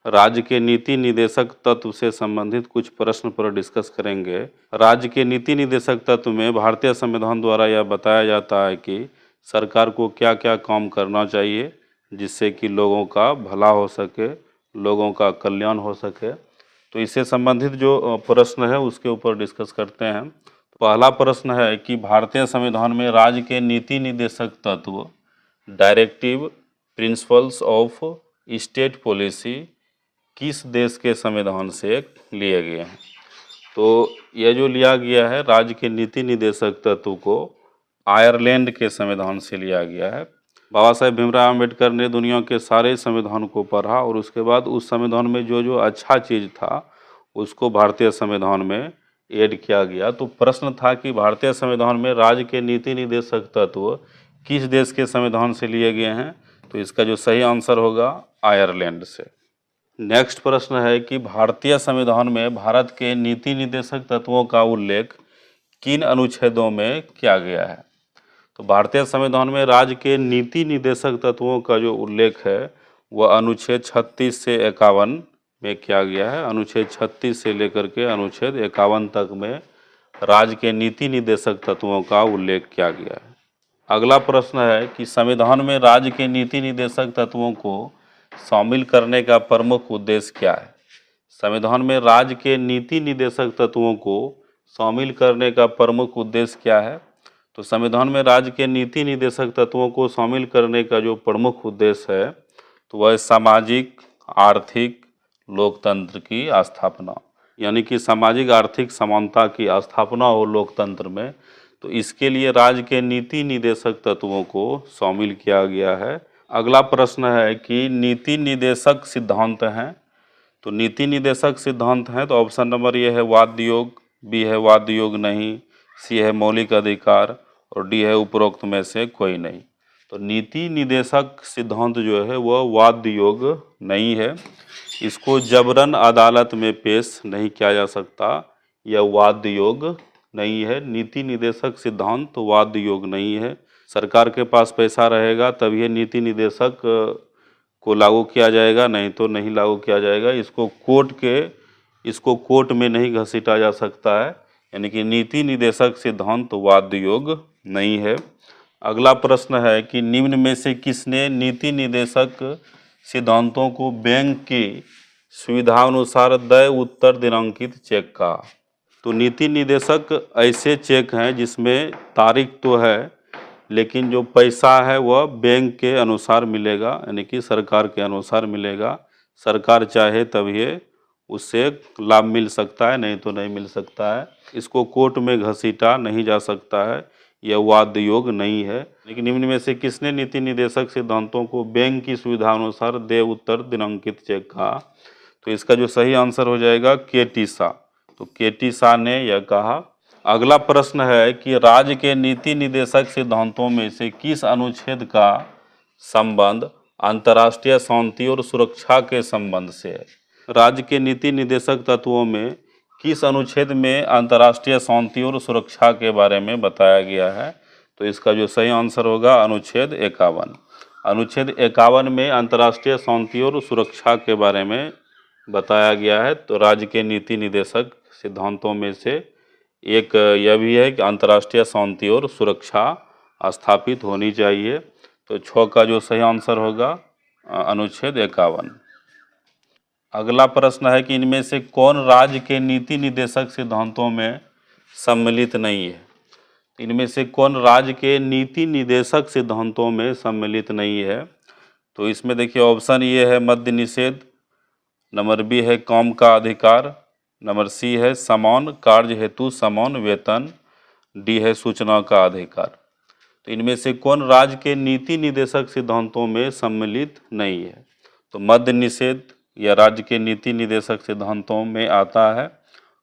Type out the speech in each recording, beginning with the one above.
राज्य के नीति निदेशक तत्व से संबंधित कुछ प्रश्न पर डिस्कस करेंगे। राज्य के नीति निदेशक तत्व में भारतीय संविधान द्वारा यह बताया जाता है कि सरकार को क्या क्या काम करना चाहिए जिससे कि लोगों का भला हो सके, लोगों का कल्याण हो सके। तो इससे संबंधित जो प्रश्न है उसके ऊपर डिस्कस करते हैं। पहला प्रश्न है कि भारतीय संविधान में राज्य के नीति निदेशक तत्व directive principles of state policy किस देश के संविधान से लिए गए हैं? तो यह जो लिया गया है राज्य के नीति निदेशक तत्व को आयरलैंड के संविधान से लिया गया है। बाबा साहेब भीमराव अम्बेडकर ने दुनिया के सारे संविधान को पढ़ा और उसके बाद उस संविधान में जो जो अच्छा चीज़ था उसको भारतीय संविधान में ऐड किया गया। तो प्रश्न था कि भारतीय संविधान में राज्य के नीति निदेशक तत्व किस देश के संविधान से लिए गए हैं? तो इसका जो सही आंसर होगा आयरलैंड से। नेक्स्ट प्रश्न है कि भारतीय संविधान में भारत के नीति निदेशक तत्वों का उल्लेख किन अनुच्छेदों में किया गया है? तो भारतीय संविधान में राज्य के नीति निदेशक तत्वों का जो उल्लेख है वह अनुच्छेद 36 से 51 में किया गया है। अनुच्छेद 36 से लेकर के अनुच्छेद 51 तक में राज्य के नीति निदेशक तत्वों का उल्लेख किया गया है। अगला प्रश्न है कि संविधान में राज्य के नीति निदेशक तत्वों को शामिल करने का प्रमुख उद्देश्य क्या है? संविधान में राज्य के नीति निदेशक तत्वों को शामिल करने का प्रमुख उद्देश्य क्या है? तो संविधान में राज्य के नीति निदेशक तत्वों को शामिल करने का जो प्रमुख उद्देश्य है तो वह सामाजिक आर्थिक लोकतंत्र की स्थापना, यानी कि सामाजिक आर्थिक समानता की स्थापना हो लोकतंत्र में। तो इसके लिए राज्य के नीति निदेशक तत्वों को शामिल किया गया है। अगला प्रश्न है कि नीति निदेशक सिद्धांत हैं। तो नीति निदेशक सिद्धांत हैं तो ऑप्शन नंबर ए है वाद्य योग, बी है वाद्य योग नहीं, सी है मौलिक अधिकार और डी है उपरोक्त में से कोई नहीं। तो नीति निदेशक सिद्धांत जो है वह वाद्य योग नहीं है। इसको जबरन अदालत में पेश नहीं किया जा सकता, यह वाद्य योग नहीं है। नीति निदेशक सिद्धांत तो वाद्य योग नहीं है। सरकार के पास पैसा रहेगा तब ये नीति निदेशक को लागू किया जाएगा, नहीं तो नहीं लागू किया जाएगा। इसको कोर्ट में नहीं घसीटा जा सकता है, यानी कि नीति निदेशक सिद्धांत वाद्य योग नहीं है। अगला प्रश्न है कि निम्न में से किसने नीति निदेशक सिद्धांतों को बैंक की सुविधानुसार देय उत्तर दिनांकित चेक कहा? तो नीति निदेशक ऐसे चेक हैं जिसमें तारीख तो है लेकिन जो पैसा है वह बैंक के अनुसार मिलेगा, यानी कि सरकार के अनुसार मिलेगा। सरकार चाहे तब ये उससे लाभ मिल सकता है, नहीं तो नहीं मिल सकता है। इसको कोर्ट में घसीटा नहीं जा सकता है, यह वाद्य योग नहीं है। लेकिन निम्न में से किसने नीति निदेशक सिद्धांतों को बैंक की सुविधा अनुसार देय उत्तर दिनांकित चेक कहा? तो इसका जो सही आंसर हो जाएगा के.टी. शाह। तो के.टी. शाह ने यह कहा। अगला प्रश्न है कि राज्य के नीति निदेशक सिद्धांतों में से किस अनुच्छेद का संबंध अंतर्राष्ट्रीय शांति और सुरक्षा के संबंध से है? राज्य के नीति निदेशक तत्वों में किस अनुच्छेद में अंतर्राष्ट्रीय शांति और सुरक्षा के बारे में बताया गया है? तो इसका जो सही आंसर होगा अनुच्छेद 51। अनुच्छेद 51 में अंतर्राष्ट्रीय शांति और सुरक्षा के बारे में बताया गया है। तो राज्य के नीति निदेशक सिद्धांतों में से एक यह भी है कि अंतर्राष्ट्रीय शांति और सुरक्षा स्थापित होनी चाहिए। तो 6 का जो सही आंसर होगा अनुच्छेद 51। अगला प्रश्न है कि इनमें से कौन राज्य के नीति निदेशक सिद्धांतों में सम्मिलित नहीं है? इनमें से कौन राज्य के नीति निदेशक सिद्धांतों में सम्मिलित नहीं है? तो इसमें देखिए ऑप्शन ए है मद्य निषेध, नंबर बी है काम का अधिकार, नंबर सी है समान कार्य हेतु समान वेतन, डी है सूचना का अधिकार। तो इनमें से कौन राज्य के नीति निदेशक सिद्धांतों में सम्मिलित नहीं है? तो मद्य निषेध यह राज्य के नीति निदेशक सिद्धांतों में आता है,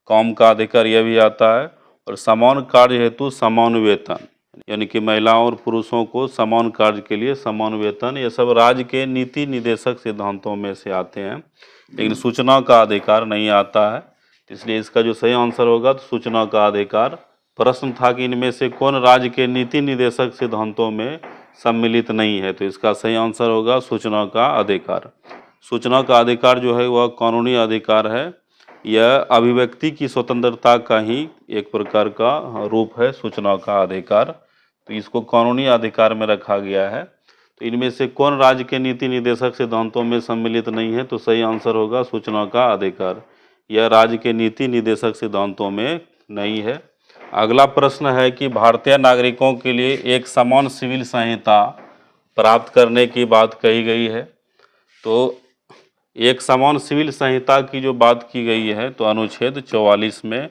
काम का अधिकार यह भी आता है, और समान कार्य हेतु समान वेतन, यानी कि महिलाओं और पुरुषों को समान कार्य के लिए समान वेतन, ये सब राज्य के नीति निदेशक सिद्धांतों में से आते हैं। लेकिन सूचना का अधिकार नहीं आता है, इसलिए इसका जो सही आंसर होगा तो सूचना का अधिकार। प्रश्न था कि इनमें से कौन राज्य के नीति निदेशक सिद्धांतों में सम्मिलित नहीं है? तो इसका सही आंसर होगा सूचना का अधिकार। सूचना का अधिकार जो है वह कानूनी अधिकार है। यह अभिव्यक्ति की स्वतंत्रता का ही एक प्रकार का रूप है सूचना का अधिकार, तो इसको कानूनी अधिकार में रखा गया है। तो इनमें से कौन राज्य के नीति निदेशक सिद्धांतों में सम्मिलित नहीं है? तो सही आंसर होगा सूचना का अधिकार। यह राज्य के नीति निदेशक सिद्धांतों में नहीं है। अगला प्रश्न है कि भारतीय नागरिकों के लिए एक समान सिविल संहिता प्राप्त करने की बात कही गई है। तो एक समान सिविल संहिता की जो बात की गई है तो अनुच्छेद 44 में,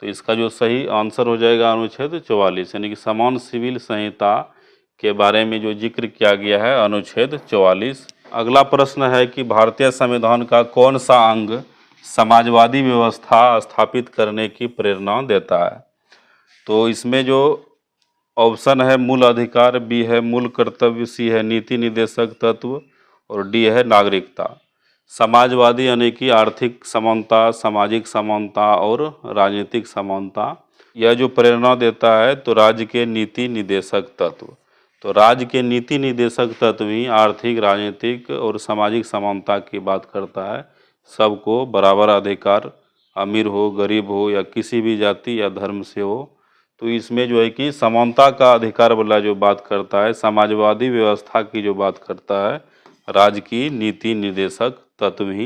तो इसका जो सही आंसर हो जाएगा अनुच्छेद 44, यानी कि समान सिविल संहिता के बारे में जो जिक्र किया गया है अनुच्छेद 44। अगला प्रश्न है कि भारतीय संविधान का कौन सा अंग समाजवादी व्यवस्था स्थापित करने की प्रेरणा देता है? तो इसमें जो ऑप्शन है मूल अधिकार, बी है मूल कर्तव्य, सी है नीति निदेशक तत्व और डी है नागरिकता। समाजवादी यानी कि आर्थिक समानता, सामाजिक समानता और राजनीतिक समानता। यह जो प्रेरणा देता है तो राज्य के नीति निदेशक तत्व। तो राज्य के नीति निदेशक तत्व ही आर्थिक, राजनीतिक और सामाजिक समानता की बात करता है। सबको बराबर अधिकार, अमीर हो, गरीब हो या किसी भी जाति या धर्म से हो, तो इसमें जो है कि समानता का अधिकार वाला जो बात करता है, समाजवादी व्यवस्था की जो बात करता है, राज्य की नीति निदेशक तत्व ही